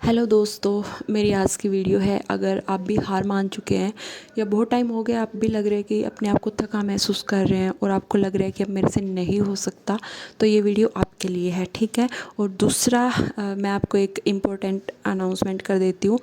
Hello दोस्तों, मेरी आज की वीडियो है। अगर आप भी हार मान चुके हैं या बहुत टाइम हो गया, आप भी लग रहे हैं कि अपने आप को थका महसूस कर रहे हैं और आपको लग रहा है कि अब मेरे से नहीं हो सकता, तो ये वीडियो आपके लिए है, ठीक है। और दूसरा मैं आपको एक इम्पोर्टेंट अनाउंसमेंट कर देती हूँ।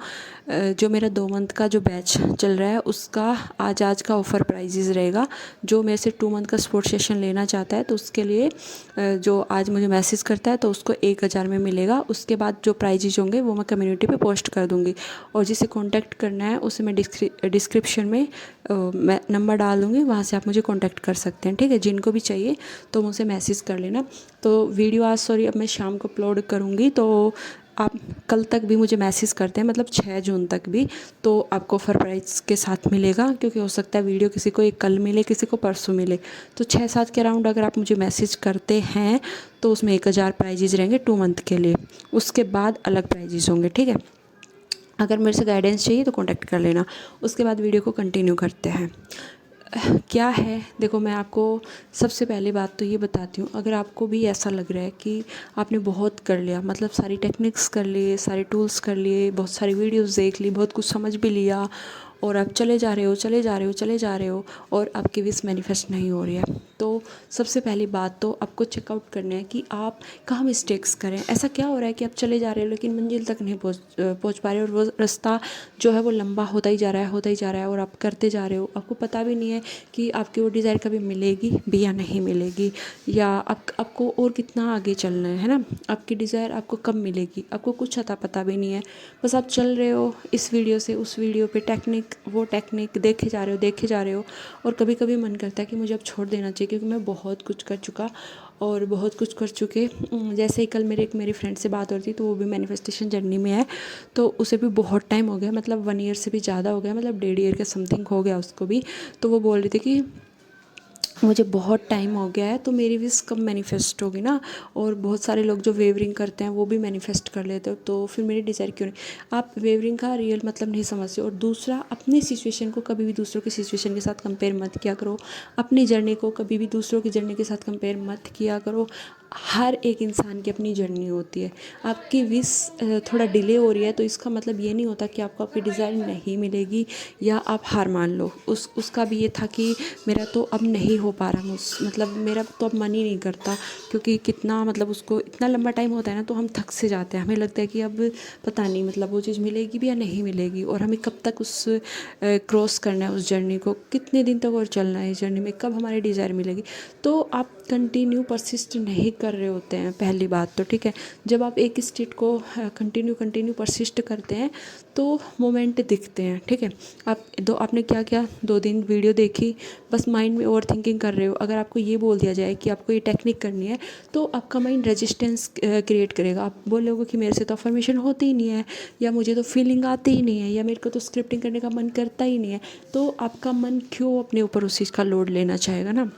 जो मेरा 2 मंथ का जो बैच चल रहा है उसका आज का ऑफ़र प्राइजेज़ रहेगा। जो मेरे से 2 मंथ का सपोर्ट सेशन लेना चाहता है तो उसके लिए जो आज मुझे मैसेज करता है तो उसको 1000 में मिलेगा। उसके बाद जो प्राइजेज होंगे वो मैं कम्युनिटी पे पोस्ट कर दूँगी, और जिसे कांटेक्ट करना है उसे मैं डिस्क्रिप्शन में मैं नंबर डाल दूँगी, वहाँ से आप मुझे कांटेक्ट कर सकते हैं, ठीक है। जिनको भी चाहिए तो मुझसे मैसेज कर लेना। तो वीडियो आज अब मैं शाम को अपलोड करूँगी, तो आप कल तक भी मुझे मैसेज करते हैं, मतलब 6 जून तक भी, तो आपको ऑफर प्राइस के साथ मिलेगा। क्योंकि हो सकता है वीडियो किसी को एक कल मिले, किसी को परसों मिले, तो 6-7 के अराउंड अगर आप मुझे मैसेज करते हैं तो उसमें 1000 प्राइजेज रहेंगे 2 मंथ के लिए। उसके बाद अलग प्राइजेज होंगे, ठीक है। अगर मेरे से गाइडेंस चाहिए तो कांटेक्ट कर लेना। उसके बाद वीडियो को कंटिन्यू करते हैं। क्या है, देखो मैं आपको सबसे पहली बात तो ये बताती हूँ। अगर आपको भी ऐसा लग रहा है कि आपने बहुत कर लिया, मतलब सारी टेक्निक्स कर लिए, सारे टूल्स कर लिए, बहुत सारी वीडियोस देख ली, बहुत कुछ समझ भी लिया, और आप चले जा रहे हो चले जा रहे हो चले जा रहे हो और आपकी विश मैनिफेस्ट नहीं हो रही है, तो सबसे पहली बात तो आपको चेकआउट करना है कि आप कहाँ मिस्टेक्स करें। ऐसा क्या हो रहा है कि आप चले जा रहे हो लेकिन मंजिल तक नहीं पहुँच पा रहे हो, और वो रास्ता जो है वो लंबा होता ही जा रहा है, होता ही जा रहा है, और आप करते जा रहे हो। आपको पता भी नहीं है कि आपकी वो डिज़ायर कभी मिलेगी भी या नहीं मिलेगी, या आपको और कितना आगे चलना है ना। आपकी डिज़ायर आपको कब मिलेगी, आपको कुछ अता पता भी नहीं है। बस आप चल रहे हो इस वीडियो से उस वीडियो पे, टेक्निक वो टेक्निक देखे जा रहे हो देखे जा रहे हो, और कभी कभी मन करता है कि मुझे अब छोड़ देना चाहिए, क्योंकि मैं बहुत कुछ कर चुका और बहुत कुछ कर चुके। जैसे ही कल मेरी फ्रेंड से बात हो रही थी, तो वो भी मैनिफेस्टेशन जर्नी में है, तो उसे भी बहुत टाइम हो गया, मतलब 1 ईयर से भी ज़्यादा हो गया, मतलब 1.5 ईयर के समथिंग हो गया उसको भी। तो वो बोल रही थी कि मुझे बहुत टाइम हो गया है, तो मेरी विश कब मैनिफेस्ट होगी ना। और बहुत सारे लोग जो वेवरिंग करते हैं वो भी मैनिफेस्ट कर लेते हो, तो फिर मेरी डिज़ायर क्यों नहीं। आप वेवरिंग का रियल मतलब नहीं समझते। और दूसरा, अपनी सिचुएशन को कभी भी दूसरों की सिचुएशन के साथ कंपेयर मत किया करो। अपनी जर्नी को कभी भी दूसरों की जर्नी के साथ कंपेयर मत किया करो। हर एक इंसान की अपनी जर्नी होती है। आपकी विश थोड़ा डिले हो रही है तो इसका मतलब ये नहीं होता कि आपको आपकी डिज़ायर नहीं मिलेगी या आप हार मान लो। उसका भी ये था कि मेरा तो अब नहीं हो पा रहा, मतलब मेरा तो अब मन ही नहीं करता, क्योंकि कितना मतलब उसको इतना लंबा टाइम होता है ना, तो हम थक से जाते हैं। हमें लगता है कि अब पता नहीं मतलब वो चीज़ मिलेगी भी या नहीं मिलेगी, और हमें कब तक उस क्रॉस करना है उस जर्नी को, कितने दिन तक और चलना है इस जर्नी में, कब हमारी डिज़ायर मिलेगी। तो आप कंटिन्यू परसिस्ट नहीं कर रहे होते हैं, पहली बात तो, ठीक है। जब आप एक स्टेट को कंटिन्यू परसिस्ट करते हैं तो मोमेंट दिखते हैं, ठीक है। आपने क्या किया, 2 दिन वीडियो देखी, बस माइंड में ओवर थिंकिंग कर रहे हो। अगर आपको ये बोल दिया जाए कि आपको ये टेक्निक करनी है, तो आपका माइंड रेजिस्टेंस क्रिएट करेगा। आप बोलोगे कि मेरे से तो अफर्मेशन होती ही नहीं है, या मुझे तो फीलिंग आती ही नहीं है, या मेरे को तो स्क्रिप्टिंग करने का मन करता ही नहीं है। तो आपका मन क्यों अपने ऊपर उस चीज़ का लोड लेना चाहेगा ना।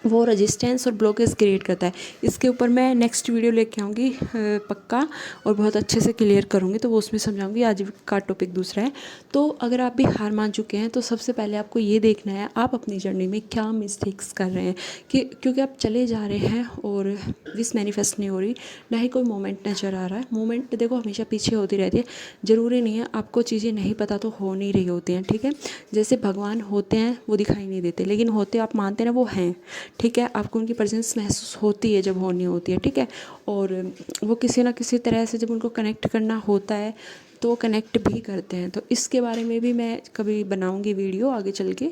वो रेजिस्टेंस और ब्लॉकेज क्रिएट करता है। इसके ऊपर मैं नेक्स्ट वीडियो लेके आऊँगी पक्का, और बहुत अच्छे से क्लियर करूँगी, तो वो उसमें समझाऊँगी। आज का टॉपिक दूसरा है। तो अगर आप भी हार मान चुके हैं तो सबसे पहले आपको ये देखना है आप अपनी जर्नी में क्या मिस्टेक्स कर रहे हैं, कि क्योंकि आप चले जा रहे हैं और विश मैनिफेस्ट नहीं हो रही, ना ही कोई मोमेंट नज़र आ रहा है। मोमेंट देखो हमेशा पीछे होती रहती है, ज़रूरी नहीं है आपको चीज़ें नहीं पता तो हो नहीं रही होती हैं, ठीक है। जैसे भगवान होते हैं वो दिखाई नहीं देते, लेकिन होते आप मानते ना वो हैं, ठीक है। आपको उनकी प्रेजेंस महसूस होती है जब होनी होती है, ठीक है। और वो किसी ना किसी तरह से जब उनको कनेक्ट करना होता है तो कनेक्ट भी करते हैं। तो इसके बारे में भी मैं कभी बनाऊंगी वीडियो आगे चल के,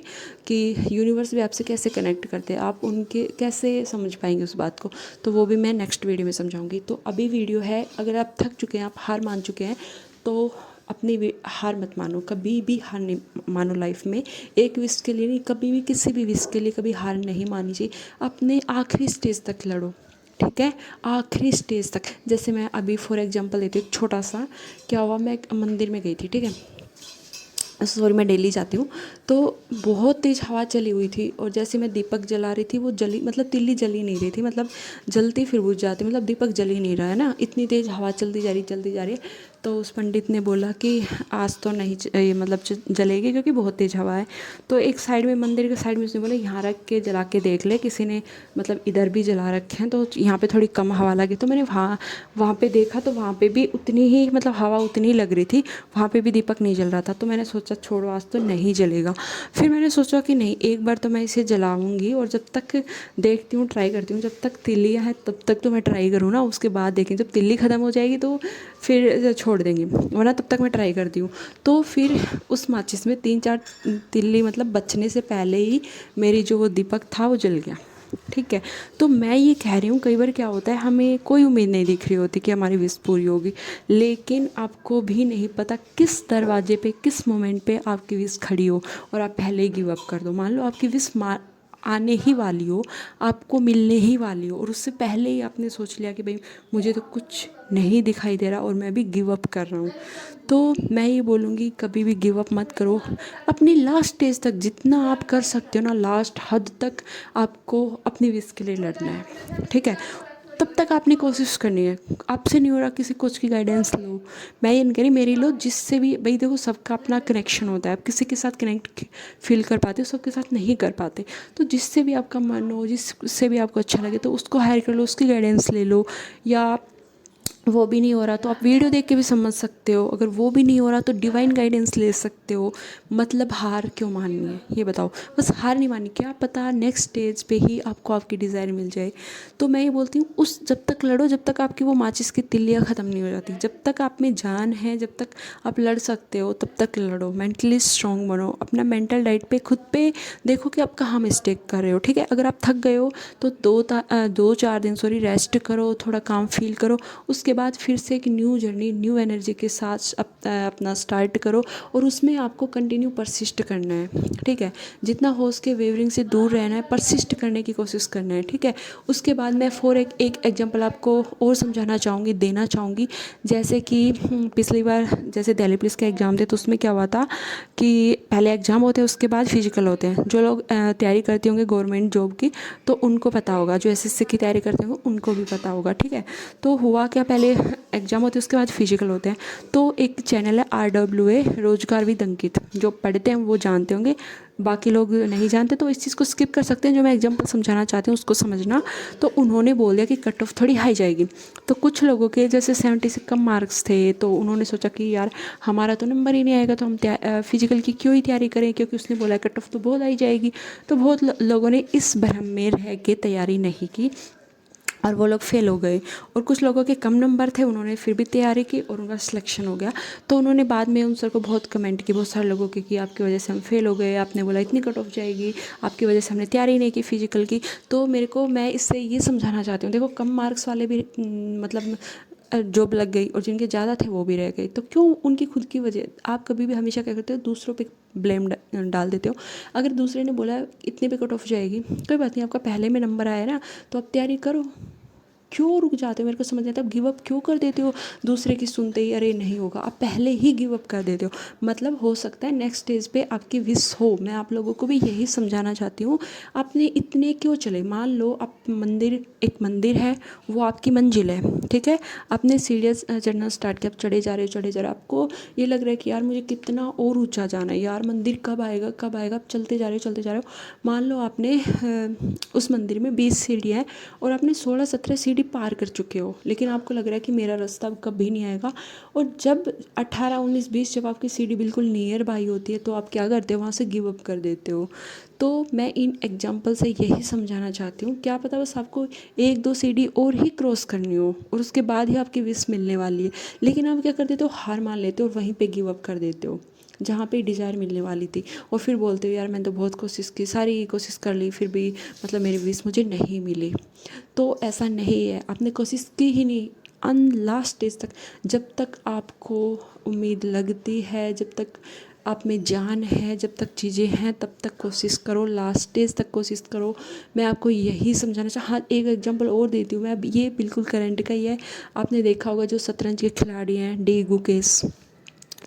कि यूनिवर्स भी आपसे कैसे कनेक्ट करते हैं, आप उनके कैसे समझ पाएंगे उस बात को, तो वो भी मैं नेक्स्ट वीडियो में समझाऊंगी। तो अभी वीडियो है, अगर आप थक चुके हैं, आप हार मान चुके हैं, तो अपनी हार मत मानो, कभी भी हार नहीं मानो लाइफ में। एक विश के लिए नहीं, कभी भी किसी भी विश के लिए कभी हार नहीं मानी चाहिए। अपने आखिरी स्टेज तक लड़ो, ठीक है, आखिरी स्टेज तक। जैसे मैं अभी फॉर एग्जांपल देती हूँ, छोटा सा क्या हुआ, मैं एक मंदिर में गई थी, ठीक है। सॉरी मैं डेली जाती हूँ। तो बहुत तेज़ हवा चली हुई थी और जैसे मैं दीपक जला रही थी वो जली, मतलब तिल्ली जली नहीं रही थी, मतलब जलती फिर बुझ जाती, मतलब दीपक जल ही नहीं रहा है ना, इतनी तेज़ हवा चलती जा रही है। तो उस पंडित ने बोला कि आज तो नहीं ये मतलब जलेगी क्योंकि बहुत तेज़ हवा है। तो एक साइड में, मंदिर के साइड में उसने बोला यहाँ रख के जला के देख ले, किसी ने मतलब इधर भी जला रखे हैं तो यहाँ पे थोड़ी कम हवा लगी। तो मैंने वहाँ पे देखा तो वहाँ पे भी उतनी ही, मतलब हवा उतनी ही लग रही थी, वहाँ पे भी दीपक नहीं जल रहा था। तो मैंने सोचा छोड़ो आज तो नहीं जलेगा। फिर मैंने सोचा कि नहीं, एक बार तो मैं इसे जलाऊंगी और जब तक देखती हूँ, ट्राई करती हूँ, जब तक तिल्लियाँ हैं तब तक तो मैं ट्राई करूँ ना, उसके बाद देखें, जब तिल्ली ख़त्म हो जाएगी तो फिर छोड़ देंगे, वरना तब तक मैं ट्राई करती हूँ। तो फिर उस माचिस में 3-4 तिल्ली मतलब बचने से पहले ही मेरी जो वो दीपक था वो जल गया। ठीक है। तो मैं ये कह रही हूँ, कई बार क्या होता है, हमें कोई उम्मीद नहीं दिख रही होती कि हमारी विश पूरी होगी, लेकिन आपको भी नहीं पता किस दरवाजे पे, किस मोमेंट पे आपकी विश खड़ी हो और आप पहले ही गिव अप कर दो। मान लो आपकी विश आने ही वाली हो, आपको मिलने ही वाली हो और उससे पहले ही आपने सोच लिया कि भाई मुझे तो कुछ नहीं दिखाई दे रहा और मैं भी गिव अप कर रहा हूँ। तो मैं ये बोलूँगी कभी भी गिव अप मत करो, अपनी लास्ट स्टेज तक जितना आप कर सकते हो ना, लास्ट हद तक आपको अपनी विश के लिए लड़ना है। ठीक है। तब तक आपने कोशिश करनी है, आपसे नहीं हो रहा किसी कोच की गाइडेंस लो। मैं ये नहीं कह रही मेरी लो, जिससे भी, भाई देखो सबका अपना कनेक्शन होता है, आप किसी के साथ कनेक्ट फील कर पाते हो, सबके साथ नहीं कर पाते। तो जिससे भी आपका मन हो, जिससे भी आपको अच्छा लगे तो उसको हायर कर लो, उसकी गाइडेंस ले लो। या वो भी नहीं हो रहा तो आप वीडियो देख के भी समझ सकते हो, अगर वो भी नहीं हो रहा तो डिवाइन गाइडेंस ले सकते हो। मतलब हार क्यों माननी है ये बताओ, बस हार नहीं माननी, क्या पता नेक्स्ट स्टेज पे ही आपको आपकी डिज़ायर मिल जाए। तो मैं ये बोलती हूँ उस जब तक लड़ो जब तक आपकी वो माचिस की तिल्लियाँ ख़त्म नहीं हो जाती, जब तक आप में जान है, जब तक आप लड़ सकते हो तब तक लड़ो। मेंटली स्ट्रॉन्ग बनो, अपना मेंटल डाइट पे खुद पे देखो कि आप कहाँ मिस्टेक कर रहे हो। ठीक है। अगर आप थक गए हो तो 2-4 दिन रेस्ट करो, थोड़ा काम फील करो, उसके बाद फिर से एक न्यू जर्नी, न्यू एनर्जी के साथ अपना स्टार्ट करो और उसमें आपको कंटिन्यू परसिस्ट करना है। ठीक है। जितना हो उसके वेवरिंग से दूर रहना है, परसिस्ट करने की कोशिश करना है। ठीक है। उसके बाद मैं एक एग्जांपल आपको और समझाना चाहूँगी, देना चाहूँगी। जैसे कि पिछली बार जैसे दिल्ली पुलिस का एग्ज़ाम थे तो उसमें क्या हुआ था कि पहले एग्ज़ाम होते हैं उसके बाद फिजिकल होते हैं। जो लोग तैयारी करते होंगे गवर्नमेंट जॉब की तो उनको पता होगा, जो एसएससी की तैयारी करते होंगे उनको भी पता होगा। ठीक है। तो हुआ क्या, पहले एग्ज़ाम होते हैं उसके बाद फिजिकल होते हैं। तो एक चैनल है RWA रोजगार विद अंकित, जो पढ़ते हैं वो जानते होंगे, बाकी लोग नहीं जानते तो इस चीज़ को स्किप कर सकते हैं। जो मैं एग्जाम्पल समझाना चाहती हूँ उसको समझना। तो उन्होंने बोल दिया कि कट ऑफ थोड़ी हाई जाएगी। तो कुछ लोगों के जैसे 70 से कम मार्क्स थे तो उन्होंने सोचा कि यार हमारा तो नंबर ही नहीं आएगा तो हम फिजिकल की क्यों ही तैयारी करें, क्योंकि उसने बोला कट ऑफ तो बहुत आई जाएगी। तो बहुत लोगों ने इस भ्रम में रह के तैयारी नहीं की और वो लोग फेल हो गए। और कुछ लोगों के कम नंबर थे, उन्होंने फिर भी तैयारी की और उनका सिलेक्शन हो गया। तो उन्होंने बाद में उन सर को बहुत कमेंट की, बहुत सारे लोगों के, कि आपकी वजह से हम फेल हो गए, आपने बोला इतनी कट ऑफ जाएगी, आपकी वजह से हमने तैयारी नहीं की फिजिकल की। तो मैं इससे ये समझाना चाहती हूँ, देखो कम मार्क्स वाले भी मतलब जॉब लग गई और जिनके ज़्यादा थे वो भी रह गए। तो क्यों उनकी खुद की वजह, आप कभी भी हमेशा क्या करते हो, दूसरों पे ब्लेम डाल देते हो। अगर दूसरे ने बोला इतने पे कट ऑफ जाएगी, कोई बात नहीं, आपका पहले में नंबर आया ना तो आप तैयारी करो। क्यों रुक जाते हो, मेरे को समझ नहीं आता, आप गिव अप क्यों कर देते हो दूसरे की सुनते ही, अरे नहीं होगा, आप पहले ही गिव अप कर देते हो। मतलब हो सकता है नेक्स्ट स्टेज पे आपकी विश हो। मैं आप लोगों को भी यही समझाना चाहती हूँ, आपने इतने क्यों चले। मान लो आप एक मंदिर है, वो आपकी मंजिल है। ठीक है। आपने सीढ़ियाँ चढ़ना स्टार्ट किया, आप चढ़े जा रहे हो, आपको ये लग रहा है कि यार मुझे कितना और ऊंचा जाना है, यार मंदिर कब आएगा कब आएगा, आप चलते जा रहे हो। मान लो आपने उस मंदिर में 20 सीढ़ियाँ हैं और आपने 16-17 सीढ़ी पार कर चुके हो, लेकिन आपको लग रहा है कि मेरा रास्ता अब कभी नहीं आएगा। और जब 18, 19, 20 जब आपकी सीढ़ी बिल्कुल नियर बाई होती है तो आप क्या करते हो, वहाँ से गिव अप कर देते हो। तो मैं इन एग्जाम्पल से यही समझाना चाहती हूँ, क्या पता बस आपको 1-2 सीढ़ी और ही क्रॉस करनी हो और उसके बाद ही आपकी विश मिलने वाली है, लेकिन आप क्या कर देते हो, हार मान लेते हो और वहीं पे गिव अप कर देते हो जहाँ पे डिज़ायर मिलने वाली थी। और फिर बोलते हो यार मैंने तो बहुत कोशिश की, सारी कोशिश कर ली, फिर भी मतलब मेरी विश मुझे नहीं मिली। तो ऐसा नहीं है, आपने कोशिश की ही नहीं लास्ट स्टेज तक। जब तक आपको उम्मीद लगती है, जब तक आप में जान है, जब तक चीज़ें हैं तब तक कोशिश करो, लास्ट स्टेज तक कोशिश करो। मैं आपको यही समझाना हाँ एक एग्जांपल और देती हूँ मैं, अब ये बिल्कुल करंट का ही है। आपने देखा होगा जो शतरंज के खिलाड़ी हैं, डी गुकेश,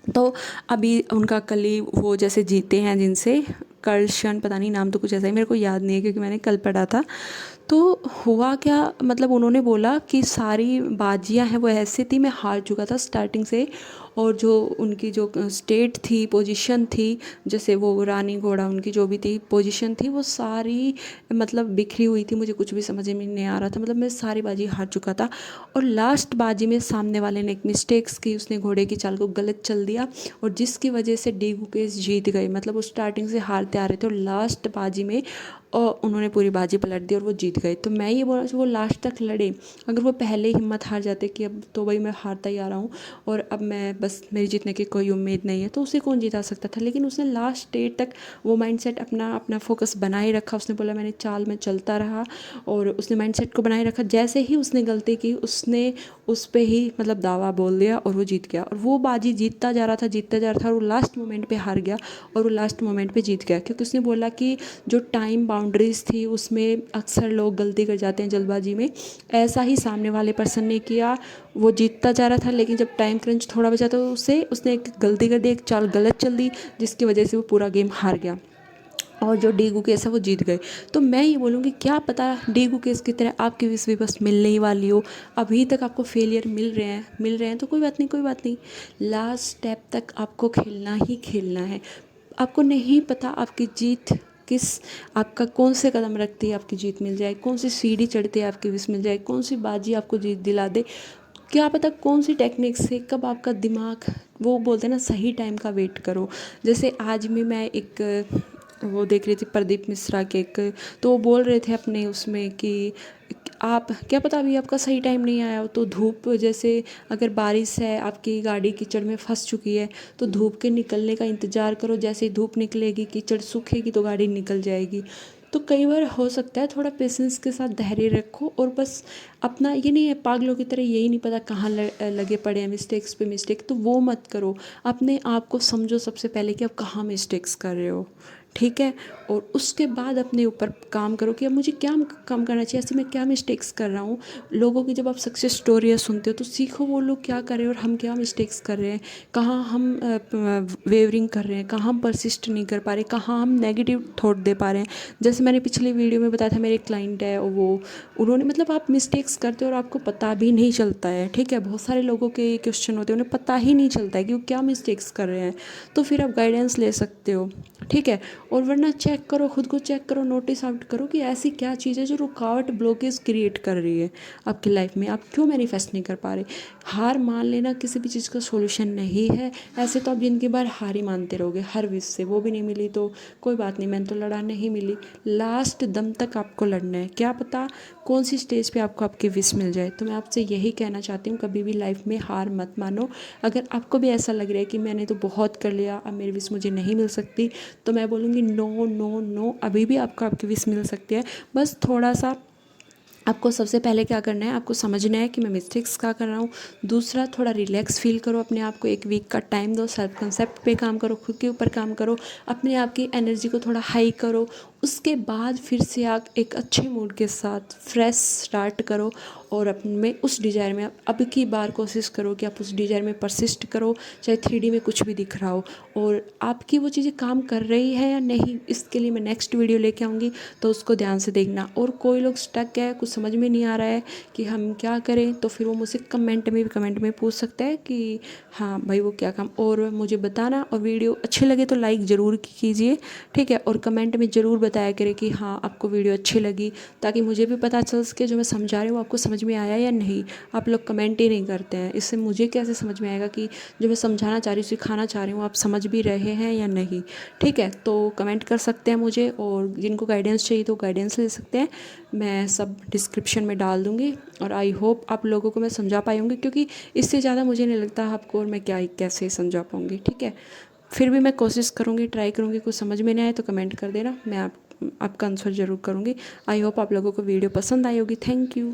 तो अभी उनका कली वो जैसे जीते हैं जिनसे कर्शन, पता नहीं नाम तो कुछ ऐसा ही, मेरे को याद नहीं है क्योंकि मैंने कल पढ़ा था। तो हुआ क्या, मतलब उन्होंने बोला कि सारी बाजियां हैं वो ऐसी थी, मैं हार चुका था स्टार्टिंग से। और जो उनकी जो स्टेट थी, पोजीशन थी, जैसे वो रानी घोड़ा उनकी जो भी थी पोजीशन थी, वो सारी मतलब बिखरी हुई थी, मुझे कुछ भी समझ में नहीं आ रहा था, मतलब मैं सारी बाजी हार चुका था। और लास्ट बाजी में सामने वाले ने एक मिस्टेक्स की, उसने घोड़े की चाल को गलत चल दिया और जिसकी वजह से डी गुकेश जीत गए। मतलब वो स्टार्टिंग से हारते आ रहे थे और लास्ट बाजी में और उन्होंने पूरी बाजी पलट दी और वो जीत गए। तो मैं ये बोल रहा हूँ वो लास्ट तक लड़े, अगर वो पहले ही हिम्मत हार जाते कि अब तो भाई मैं हारता ही आ रहा हूँ और अब मैं बस मेरी जीतने की कोई उम्मीद नहीं है, तो उसे कौन जिता सकता था। लेकिन उसने लास्ट स्टेज तक वो माइंडसेट अपना अपना फोकस बनाए रखा, उसने बोला मैंने चाल में चलता रहा और उसने माइंडसेट को बनाए रखा। जैसे ही उसने गलती की उसने उस पर ही मतलब दावा बोल दिया और वो जीत गया और वो बाजी जीतता जा रहा था, जीतता जा रहा था और वो लास्ट मोमेंट पे हार गया और वो लास्ट मोमेंट पे जीत गया, क्योंकि उसने बोला कि जो टाइम बाउंड्रीज थी उसमें अक्सर लोग गलती कर जाते हैं जल्दबाजी में, ऐसा ही सामने वाले पर्सन ने किया। वो जीतता जा रहा था लेकिन जब टाइम क्रंच थोड़ा बचा तो उसने एक गलती कर दी, एक चाल गलत चल दी जिसकी वजह से वो पूरा गेम हार गया और जो डी गुकेश है वो जीत गए। तो मैं ये बोलूँगी क्या पता डी गुकेश की तरह आपकी विश भी बस मिलने ही वाली हो। अभी तक आपको फेलियर मिल रहे हैं तो कोई बात नहीं, कोई बात नहीं, लास्ट स्टेप तक आपको खेलना ही खेलना है। आपको नहीं पता आपकी जीत किस, आपका कौन से कदम रखते ही आपकी जीत मिल जाए, कौन सी सीढ़ी चढ़ते आपकी विश मिल जाए, कौन सी बाजी आपको जीत दिला दे, क्या पता कौन सी टेक्निक से कब आपका दिमाग, वो बोलते हैं ना सही टाइम का वेट करो। जैसे आज में मैं एक वो देख रही थी प्रदीप मिश्रा के एक, तो वो बोल रहे थे अपने उसमें कि आप क्या पता अभी आपका सही टाइम नहीं आया हो, तो धूप जैसे अगर बारिश है आपकी गाड़ी कीचड़ में फंस चुकी है तो धूप के निकलने का इंतज़ार करो, जैसे ही धूप निकलेगी कीचड़ सूखेगी तो गाड़ी निकल जाएगी। तो कई बार हो सकता है थोड़ा पेशेंस के साथ धैर्य रखो और बस अपना, ये नहीं है पागलों की तरह यही नहीं पता कहाँ लगे पड़े हैं मिस्टेक्स पे मिस्टेक, तो वो मत करो। अपने आप को समझो सबसे पहले कि आप कहाँ मिस्टेक्स कर रहे हो, ठीक है, और उसके बाद अपने ऊपर काम करो कि अब मुझे क्या काम करना चाहिए, ऐसे मैं क्या मिस्टेक्स कर रहा हूँ। लोगों की जब आप सक्सेस स्टोरियाँ सुनते हो तो सीखो वो लोग क्या कर रहे हैं और हम क्या मिस्टेक्स कर रहे हैं, कहाँ हम वेवरिंग कर रहे हैं, कहाँ हम परसिस्ट नहीं कर पा रहे, कहाँ हम नेगेटिव थॉट दे पा रहे हैं। जैसे मैंने पिछली वीडियो में बताया था, मेरे क्लाइंट है और वो उन्होंने मतलब आप मिस्टेक्स करते हो और आपको पता भी नहीं चलता है, ठीक है, बहुत सारे लोगों के क्वेश्चन होते हैं उन्हें पता ही नहीं चलता है कि वो क्या मिस्टेक्स कर रहे हैं, तो फिर आप गाइडेंस ले सकते हो, ठीक है। और वरना चेक करो, खुद को चेक करो, नोटिस आउट करो कि ऐसी क्या चीज़ है जो रुकावट ब्लॉकेज क्रिएट कर रही है आपकी लाइफ में, आप क्यों मैनिफेस्ट नहीं कर पा रहे। हार मान लेना किसी भी चीज़ का सॉल्यूशन नहीं है, ऐसे तो आप जिंदगी भर हार ही मानते रहोगे हर विश से, वो भी नहीं मिली तो कोई बात नहीं, मैंने तो लड़ा, नहीं मिली, लास्ट दम तक आपको लड़ना है, क्या पता कौन सी स्टेज पे आपको आपकी विश मिल जाए। तो मैं आपसे यही कहना चाहती हूँ कभी भी लाइफ में हार मत मानो। अगर आपको भी ऐसा लग रहा है कि मैंने तो बहुत कर लिया अब मेरी विश मुझे नहीं मिल सकती, तो मैं बोलूँगी नो नो नो, अभी भी आपको आपकी विश मिल सकती है। बस थोड़ा सा आपको सबसे पहले क्या करना है, आपको समझना है कि मैं मिस्टेक्स क्या कर रहा हूँ। दूसरा, थोड़ा रिलैक्स फील करो, अपने आप को एक वीक का टाइम दो, सेल्फ कंसेप्ट पे काम करो, खुद के ऊपर काम करो, अपने आप की एनर्जी को थोड़ा हाई करो। उसके बाद फिर से आप एक अच्छे मूड के साथ फ्रेश स्टार्ट करो और अपने उस डिज़ायर में अब की बार कोशिश करो कि आप उस डिज़ायर में परसिस्ट करो, चाहे 3D में कुछ भी दिख रहा हो, और आपकी वो चीज़ें काम कर रही है या नहीं, इसके लिए मैं नेक्स्ट वीडियो लेके आऊँगी, तो उसको ध्यान से देखना। और कोई लोग स्टक है, कुछ समझ में नहीं आ रहा है कि हम क्या करें, तो फिर वो मुझसे कमेंट में पूछ सकता है कि हाँ भाई वो क्या काम, और मुझे बताना। और वीडियो अच्छे लगे तो लाइक ज़रूर कीजिए, ठीक है, और कमेंट में ज़रूर बताया करें कि हाँ आपको वीडियो अच्छी लगी, ताकि मुझे भी पता चल सके जो मैं समझा रही हूँ आपको समझ में आया या नहीं। आप लोग कमेंट ही नहीं करते हैं, इससे मुझे कैसे समझ में आएगा कि जो मैं समझाना चाह रही हूँ, सिखाना चाह रही हूँ, आप समझ भी रहे हैं या नहीं, ठीक है। तो कमेंट कर सकते हैं मुझे, और जिनको गाइडेंस चाहिए तो गाइडेंस ले सकते हैं, मैं सब डिस्क्रिप्शन में डाल दूँगी। और आई होप आप लोगों को मैं समझा पाई होंगी, क्योंकि इससे ज़्यादा मुझे नहीं लगता आपको और मैं क्या कैसे समझा पाऊँगी, ठीक है। फिर भी मैं कोशिश करूँगी, ट्राई करूँगी, कुछ समझ में नहीं आए तो कमेंट कर देना, मैं आपका आंसर ज़रूर करूँगी। आई होप आप लोगों को वीडियो पसंद आई होगी। Thank you.